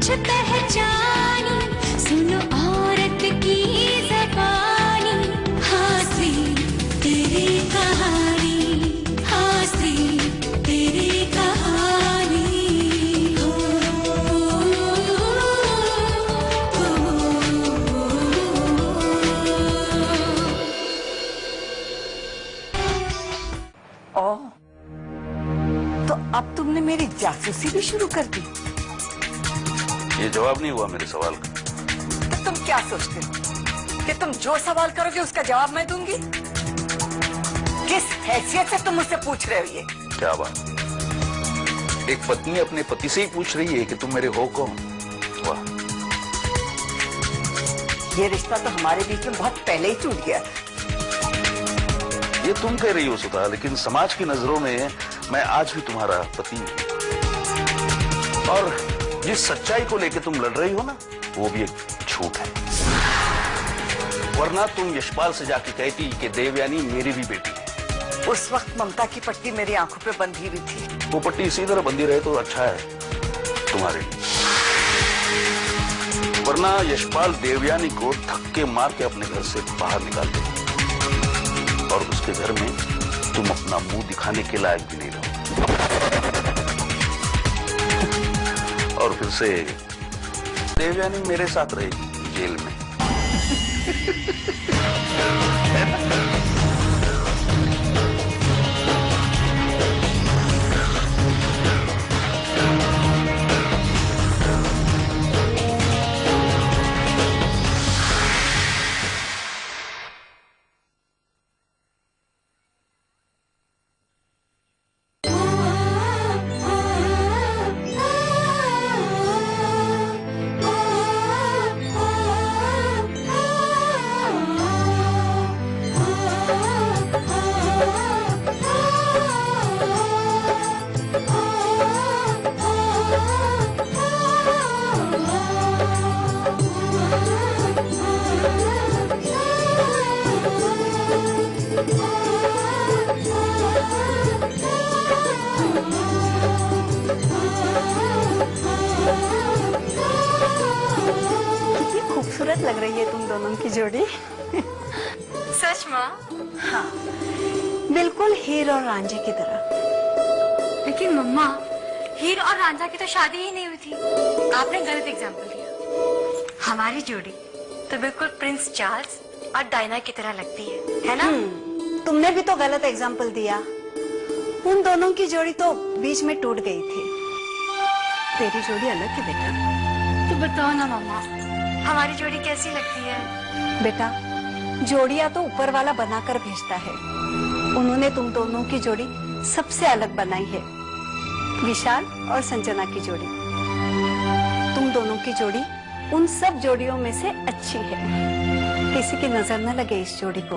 कुछ पहचानी, सुनो औरत की ज़बानी, हासी तेरी कहानी, हासी तेरी कहानी। ओ, तो अब तुमने मेरी जासूसी भी शुरू कर दी। ये जवाब नहीं हुआ मेरे सवाल का। तो तुम क्या सोचते हो कि तुम जो सवाल करोगे उसका जवाब मैं दूंगी? किस हैसियत से तुम मुझसे पूछ रहे हो ये? क्या बात, एक पत्नी अपने पति से ही पूछ रही है कि तुम मेरे हो कौन? वाह, ये रिश्ता तो हमारे बीच में बहुत पहले ही टूट गया। ये तुम कह रही हो सुधा, लेकिन समाज की नजरों में मैं आज भी तुम्हारा पति हूं। और जिस सच्चाई को लेकर तुम लड़ रही हो ना, वो भी एक झूठ है। वरना तुम यशपाल से जाके कहती कि देवयानी मेरी भी बेटी है। उस वक्त ममता की पट्टी मेरी आंखों पे बंधी हुई थी। वो पट्टी इसी तरह बंधी रहे तो अच्छा है तुम्हारे लिए। वरना यशपाल देवयानी को धक्के मार के अपने घर से बाहर निकाल दे, और उसके घर में तुम अपना मुंह दिखाने के लायक भी नहीं रहो। और फिर से देवयानी मेरे साथ रहेगी जेल में। खूबसूरत लग रही है तुम दोनों की जोड़ी। सच माँ? हाँ, बिल्कुल हीर और रांझे की तरह। लेकिन मम्मा, हीर और रांझा की तो शादी ही नहीं हुई थी। आपने गलत एग्जाम्पल दिया। हमारी जोड़ी तो बिल्कुल प्रिंस चार्ल्स और डायना की तरह लगती है ना? तुमने भी तो गलत एग्जाम्पल दिया। उन दोनों की जोड़ी तो बीच में टूट गई थी। तेरी जोड़ी अलग थी बेटा। तो बताओ ना मम्मा, हमारी जोड़ी कैसी लगती है? बेटा, जोड़ियां तो ऊपर वाला बनाकर भेजता है। उन्होंने तुम दोनों की जोड़ी सबसे अलग बनाई है, विशाल और संजना की जोड़ी। तुम दोनों की जोड़ी उन सब जोड़ियों में से अच्छी है। किसी की नजर न लगे इस जोड़ी को।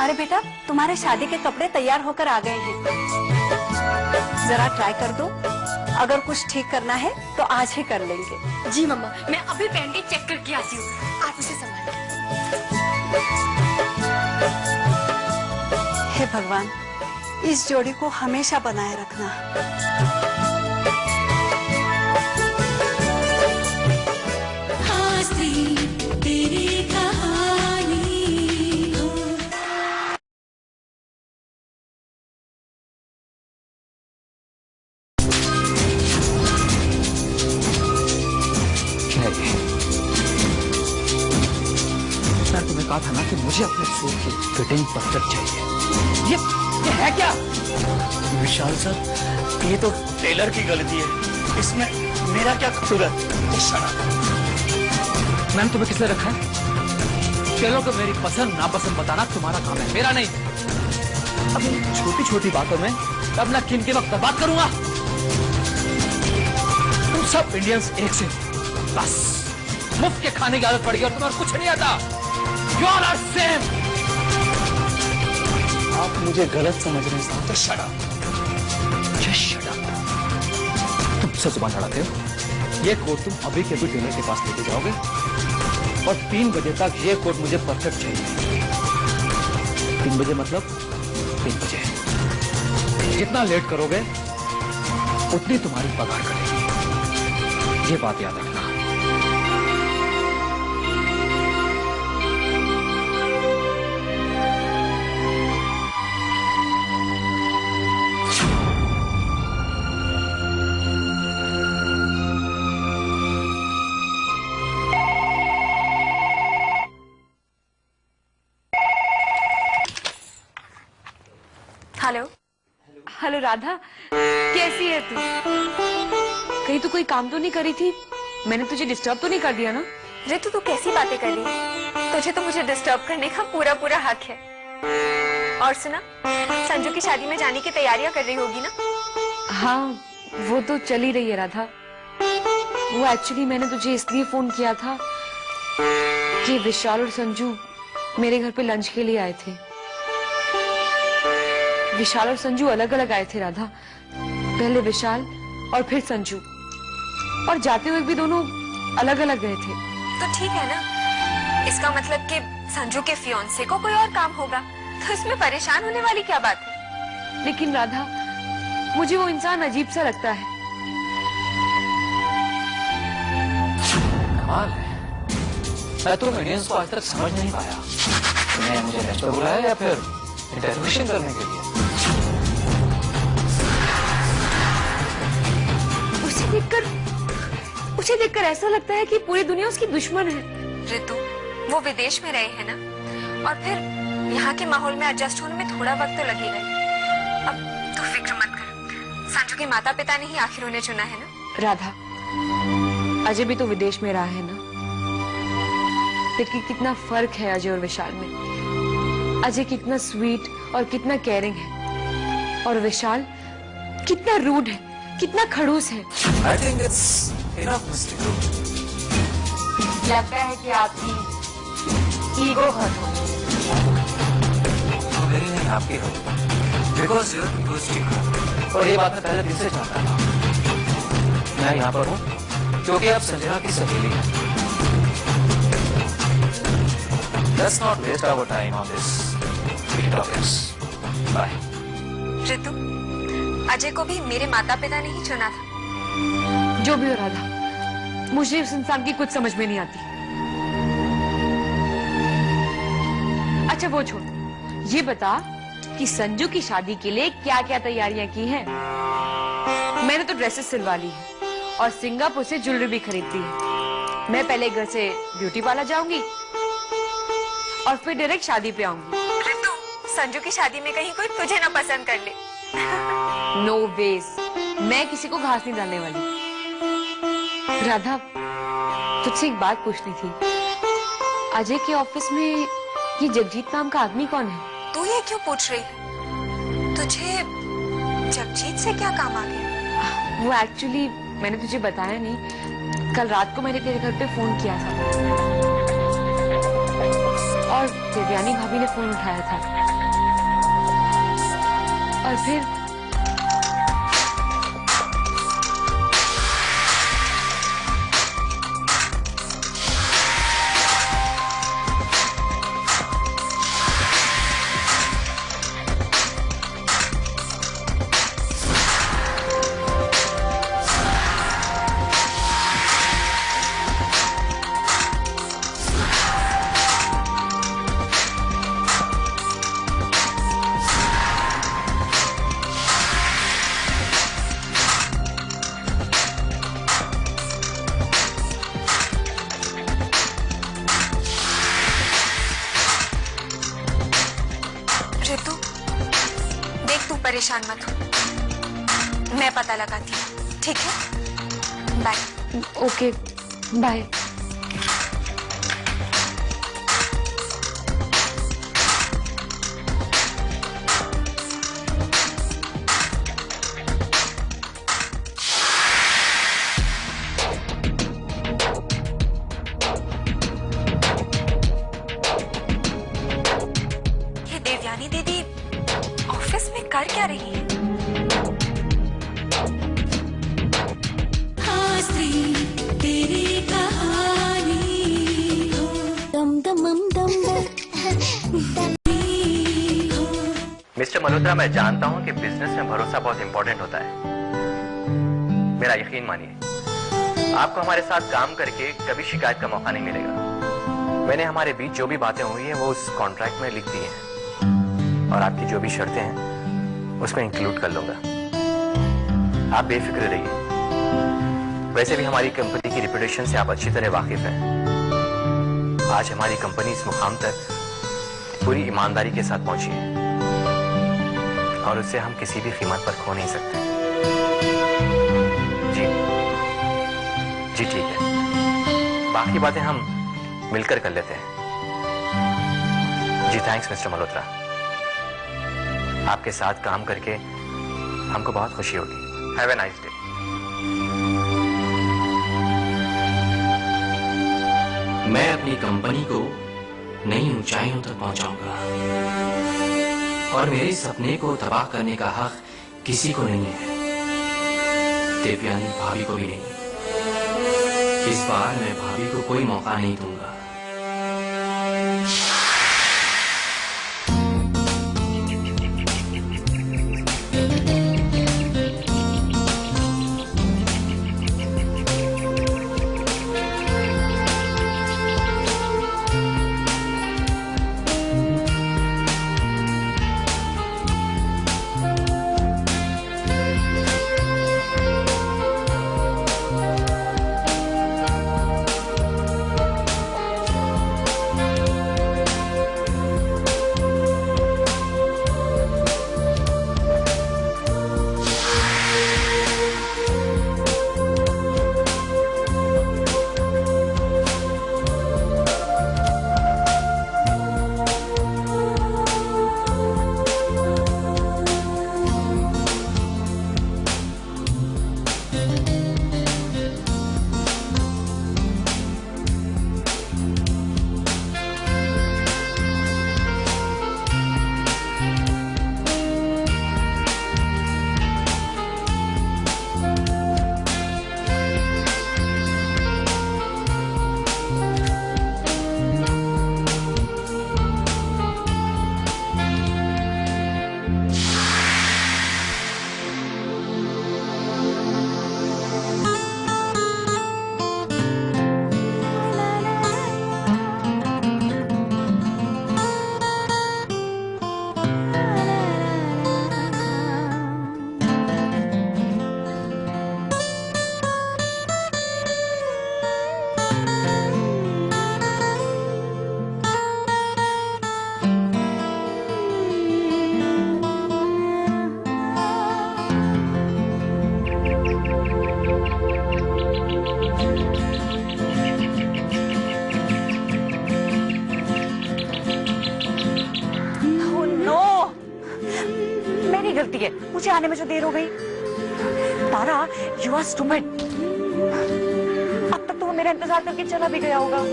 अरे बेटा, तुम्हारे शादी के कपड़े तैयार होकर आ गए हैं, जरा ट्राई कर दो। अगर कुछ ठीक करना है तो आज ही कर लेंगे। जी मम्मा, मैं अभी पहन के चेक करके आती हूँ। आप उसे संभालिए। हे भगवान, इस जोड़ी को हमेशा बनाए रखना। हासी तेरी कहानी। मैं तुम्हें कहा था ना कि मुझे अपने सूट की फिटिंग परफेक्ट चाहिए। ये है क्या? विशाल सर, ये तो टेलर की गलती है, इसमें मेरा क्या कसूर है? मैंने तुम्हें किसने रखा है? टेलर को मेरी पसंद नापसंद बताना तुम्हारा काम है, मेरा नहीं। अब इन छोटी छोटी बातों में अपना कीमती वक्त बर्बाद करूंगा? तुम सब इंडियंस एक से, बस मुफ्त के खाने की आदत पड़ गई और तुम्हें कुछ नहीं आता। You all are same. आप मुझे गलत समझ रहे हैं। तो shut up. Just shut up. तुम से जुबान लड़ाते हो। ये कोट तुम अभी के अभी टेलर के पास लेके जाओगे और 3 बजे तक ये कोट मुझे परफेक्ट चाहिए। 3 बजे मतलब 3 बजे। जितना लेट करोगे उतनी तुम्हारी पगार करेगी, ये बात याद रखना। हेलो। हेलो राधा, कैसी है तू? कहीं तू कोई काम तो नहीं करी थी? मैंने तुझे डिस्टर्ब तो नहीं कर दिया ना? रितु, तू कैसी बातें कर रही है? तुझे तो मुझे डिस्टर्ब करने का पूरा पूरा हक है। और सुना, संजू की शादी में जाने की तैयारियां कर रही होगी ना? हाँ, वो तो चल ही रही है राधा। वो एक्चुअली मैंने तुझे इसलिए फोन किया था कि विशाल और संजू मेरे घर पे लंच के लिए आए थे। विशाल और संजू अलग अलग आए थे राधा, पहले विशाल और फिर संजू, और जाते हुए भी दोनों अलग अलग गए थे। तो ठीक है ना, इसका मतलब कि संजू के फियांसे को कोई और काम होगा, तो इसमें परेशान होने वाली क्या बात है? लेकिन राधा, मुझे वो इंसान अजीब सा लगता है। कमाल है, मैं तो इंडियंस को आज तक समझ नहीं पाया। तुमने मुझे लंच पर बुलाया या फिर इंटरोगेशन करने के लिए? उसे देखकर ऐसा लगता है कि पूरी दुनिया उसकी दुश्मन है। रितु, वो विदेश में रहे हैं ना, और फिर यहाँ के माहौल में एडजस्ट होने में थोड़ा वक्त तो लगेगा ही। अब तू फिक्र मत कर, संजू के माता पिता ने ही आखिर उन्हें चुना है ना। राधा, अजय भी तो विदेश में रहा है ना। देखिए कितना फर्क है अजय और विशाल में। अजय कितना स्वीट और कितना केयरिंग है, और विशाल कितना रूड है, कितना खड़ूस है। I think it's enough, Mr. Guru. लगता है कि आपकी ईगो हर्ट हो। तो मेरी नहीं, आपकी हो। Because you're egoistic. और ये बात मैं पहले दिन से जानता था। मैं यहाँ पर हूँ क्योंकि आप संजना की सहेली हैं। Let's not waste our time on this topics. Bye. Ritu, Ajay को भी मेरे माता पिता ने ही चुना था। जो भी हो राधा, मुझे उस इंसान की कुछ समझ में नहीं आती। अच्छा वो छोड़, ये बता कि संजू की शादी के लिए क्या क्या तैयारियां की हैं? मैंने तो ड्रेसेस सिलवा ली है और सिंगापुर से ज्वेलरी भी खरीद ली है। मैं पहले घर से ब्यूटी पार्लर जाऊंगी और फिर डायरेक्ट शादी पे आऊंगी। रितु, संजू की शादी में कहीं कोई तुझे ना पसंद कर ले। नो वेज, मैं किसी को घास नहीं डालने वाली। राधा, तुझसे एक बात पूछनी थी। अजय के ऑफिस में ये जगजीत नाम का आदमी कौन है? तू ये क्यों पूछ रही है? तुझे जगजीत से क्या काम आ गया? वो एक्चुअली मैंने तुझे बताया नहीं, कल रात को मैंने तेरे घर पे फोन किया था और देवयानी भाभी ने फोन उठाया था, और फिर रितु, देख तू परेशान मत हो, मैं पता लगाती हूँ, ठीक है? बाय। Okay, bye. ये देवयानी दीदी ऑफिस में कर क्या रही है? हंसी तेरी कहानी हो, दम दम दम दम मिस्टर मल्होत्रा, मैं जानता हूं कि बिजनेस में भरोसा बहुत इंपॉर्टेंट होता है, मेरा यकीन मानिए, आपको हमारे साथ काम करके कभी शिकायत का मौका नहीं मिलेगा। मैंने हमारे बीच जो भी बातें हुई हैं वो उस कॉन्ट्रैक्ट में लिख दी हैं और आपकी जो भी शर्तें हैं उसमें इंक्लूड कर लूंगा। आप बेफिक्र रहिए। वैसे भी हमारी कंपनी की रिपुटेशन से आप अच्छी तरह वाकिफ हैं। आज हमारी कंपनी इस मुकाम तक पूरी ईमानदारी के साथ पहुंची है और उसे हम किसी भी कीमत पर खो नहीं सकते। जी ठीक है, बाकी बातें हम मिलकर कर लेते हैं। जी थैंक्स मिस्टर मल्होत्रा, आपके साथ काम करके हमको बहुत खुशी होगी। Have a nice day. मैं अपनी कंपनी को नई ऊंचाइयों तक पहुंचाऊंगा और मेरे सपने को तबाह करने का हक किसी को नहीं है, देवयानी भाभी को भी नहीं। इस बार मैं भाभी को कोई मौका नहीं दूंगा। मुझे आने में जो देर हो गई। तारा, यू आर स्टूपिड। अब तक तो वो मेरा इंतजार करके चला भी गया होगा।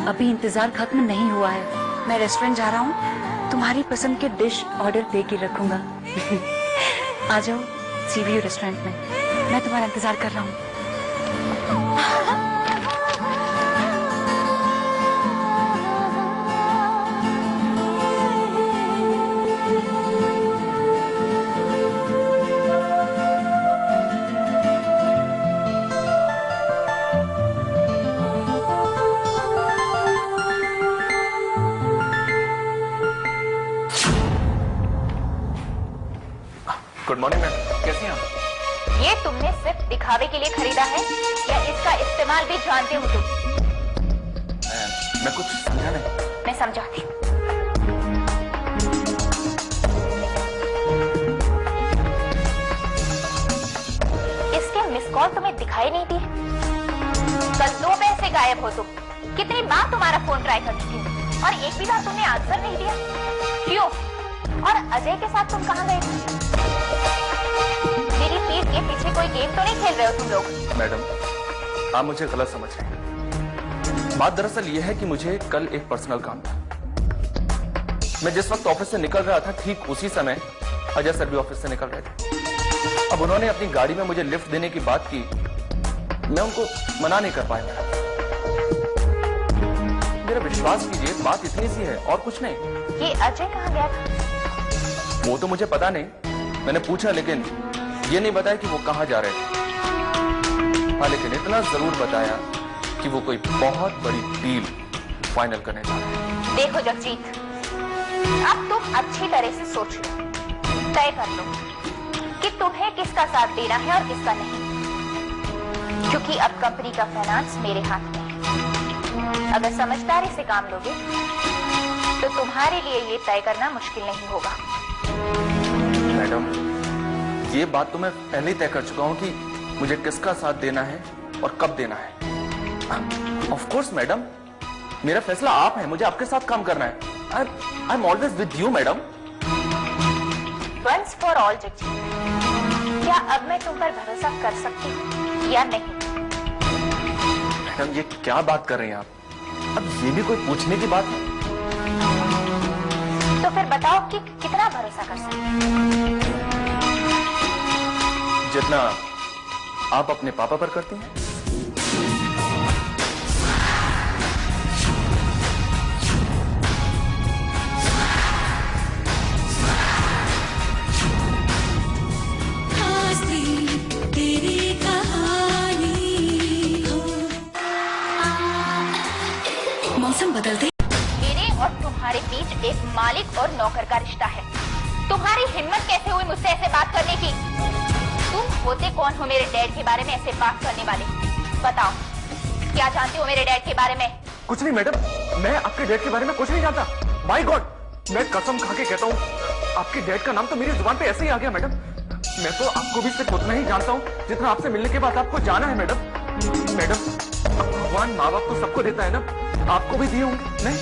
अभी इंतजार खत्म नहीं हुआ है। मैं रेस्टोरेंट जा रहा हूँ, तुम्हारी पसंद के डिश ऑर्डर दे के रखूंगा। आ जाओ सीवीयू रेस्टोरेंट में, मैं तुम्हारा इंतजार कर रहा हूँ। गुड मॉर्निंग मैम, कैसी हैं आप? ये तुमने सिर्फ दिखावे के लिए खरीदा है या इसका इस्तेमाल भी जानते हो तुम? मैं कुछ समझा नहीं। मैं समझाती हूँ। इसके मिस कॉल तुम्हें दिखाई नहीं दी? कल 2 पैसे गायब हो तुम। कितनी बार तुम्हारा फोन ट्राई कर चुकी हूँ और एक भी बार तुमने आंसर नहीं दिया। क्यों? और अजय के साथ तुम कहाँ गए थे? मेरी पीठ के पीछे कोई गेम तो नहीं खेल रहे हो तुम लोग? मैडम, आप मुझे गलत समझ रहे हैं। बात दरअसल यह है कि मुझे कल एक पर्सनल काम था। मैं जिस वक्त ऑफिस से निकल रहा था ठीक उसी समय अजय सर भी ऑफिस से निकल रहे थे। अब उन्होंने अपनी गाड़ी में मुझे लिफ्ट देने की बात की, मैं उनको मना नहीं कर पाया। मेरा विश्वास कीजिए, बात इतनी सी है और कुछ नहीं। ये अजय कहाँ गया था? वो तो मुझे पता नहीं, मैंने पूछा लेकिन ये नहीं बताया कि वो कहाँ जा रहे थे। हाँ, लेकिन इतना जरूर बताया कि वो कोई बहुत बड़ी डील फाइनल करने जा रहे हैं। देखो जगजीत, अब तुम अच्छी तरह से सोच लो, तय कर लो कि तुम्हें किसका साथ देना है और किसका नहीं, क्योंकि अब कंपनी का फाइनेंस मेरे हाथ में है। अगर समझदारी से काम लोगे तो तुम्हारे लिए ये तय करना मुश्किल नहीं होगा। मैडम, ये बात तो मैं पहले ही तय कर चुका हूँ कि मुझे किसका साथ देना है और कब देना है। ऑफ कोर्स मैडम, मेरा फैसला आप है, मुझे आपके साथ काम करना है। I am always with you madam. Once for all Jagjit, क्या अब मैं तुम पर भरोसा कर सकती हूँ या नहीं? मैडम, ये क्या बात कर रही हैं आप? अब ये भी कोई पूछने की बात है? तो फिर बताओ कि कितना भरोसा कर सकते हैं? जितना आप अपने पापा पर करती हैं। तेरी कहानी हो। मौसम बदलते, मेरे और तुम्हारे बीच एक मालिक और नौकर का रिश्ता है। तुम्हारी हिम्मत कैसे हुई मुझसे ऐसे बात करने की? तुम होते कौन हो मेरे डैड के बारे में ऐसे बात करने वाले? बताओ, क्या जानते हो मेरे डैड के बारे में? कुछ नहीं मैडम, मैं आपके डैड के बारे में कुछ नहीं जानता। माय गॉड, मैं कसम खा के कहता हूँ, आपके डैड का नाम तो मेरी जुबान पे ऐसे ही आ गया मैडम। मैं तो आपको भी सिर्फ उतना ही जानता हूँ जितना आपसे मिलने के बाद आपको जाना है मैडम। मैडम, भगवान माँ बाप तो सबको देता है ना, आपको भी दिए होंगे नहीं?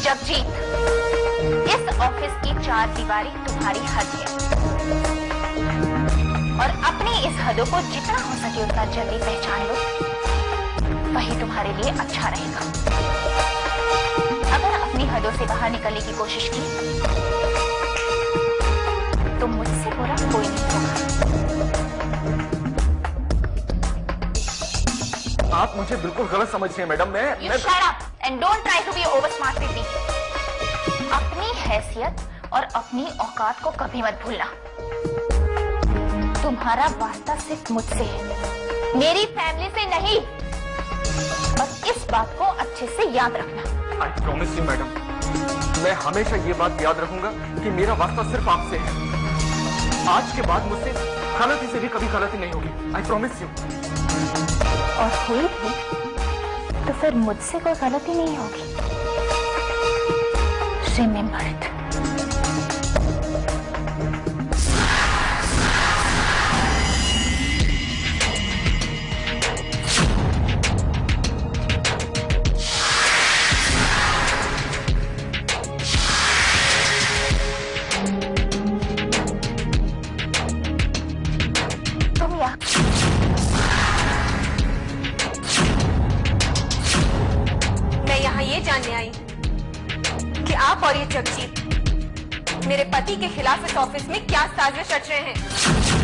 जगजीत, इस ऑफिस की 4 दीवारी तुम्हारी हद है और अपनी इस हदों को जितना हो सके उतना जल्दी पहचान लो, वही तुम्हारे लिए अच्छा रहेगा। अगर अपनी हदों से बाहर निकलने की कोशिश की तो मुझसे बुरा कोई नहीं होगा। आप मुझे बिल्कुल गलत समझ रहे हैं madam. You shut up and don't try to be over smart with me. अपनी हैसियत और अपनी औकात को कभी मत भूलना। तुम्हारा वास्ता सिर्फ मुझसे है, मेरी फैमिली से नहीं। और इस बात को अच्छे से याद रखना। I promise you मैडम, मैं हमेशा ये बात याद रखूंगा कि मेरा वास्ता सिर्फ आपसे है। आज के बाद मुझसे गलती से भी कभी गलती नहीं होगी। I promise you। और हुई भी तो फिर मुझसे कोई गलती नहीं होगी। Remember it। तुम यहाँ ये जानने आई कि आप और ये जगजीत मेरे पति के खिलाफ इस ऑफिस में क्या साजिश रच रहे हैं।